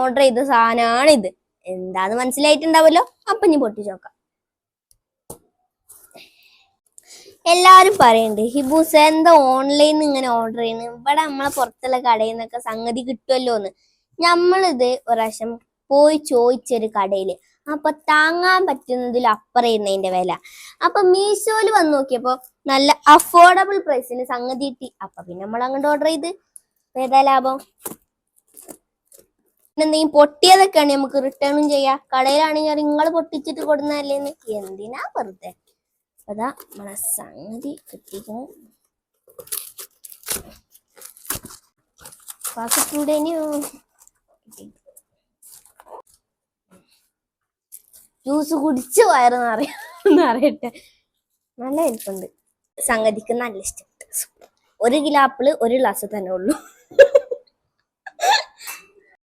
Order ചെയ്ത സാധനമാണ് ഇത്. എന്താന്ന് മനസ്സിലായിട്ടുണ്ടാവല്ലോ. അപ്പൊ ഇനി പൊട്ടിച്ച് നോക്കാം. എല്ലാരും പറയുന്നുണ്ട് ഹിബൂസ് എന്താ ഓൺലൈനിൽ ഇങ്ങനെ ഓർഡർ ചെയ്യുന്നത്, ഇവിടെ നമ്മളെ പുറത്തുള്ള കടയിൽ നിന്നൊക്കെ സംഗതി കിട്ടുമല്ലോ എന്ന്. നമ്മളിത് ഒരു പ്രാവശ്യം പോയി ചോദിച്ചൊരു കടയില്, അപ്പൊ താങ്ങാൻ പറ്റുന്നതിൽ അപ്പുറം അതിന്റെ വില. അപ്പൊ മീഷോയിൽ വന്ന് നോക്കിയപ്പോ നല്ല അഫോർഡബിൾ പ്രൈസിന് സംഗതി കിട്ടി. അപ്പൊ പിന്നെ നമ്മൾ അങ്ങോട്ട് ഓർഡർ ചെയ്ത്. ഏതാ ലാഭം? എന്തെങ്കിലും പൊട്ടിയതൊക്കെയാണ് നമുക്ക് റിട്ടേണും ചെയ്യാം. കടയിലാണെങ്കിൽ നിങ്ങൾ പൊട്ടിച്ചിട്ട് കൊടുന്നല്ലേന്ന്, എന്തിനാ വെറുതെ. അതാ നമ്മളെ സംഗതി കിട്ടിക്കുന്നു. ജ്യൂസ് കുടിച്ച് വയറെന്നറിയട്ടെ. നല്ല വലിപ്പുണ്ട്. സംഗതിക്ക് നല്ല ഇഷ്ടപ്പെട്ടു. 1 കിലോ ആപ്പിള് 1 ഗ്ലാസ് തന്നെ ഉള്ളൂ.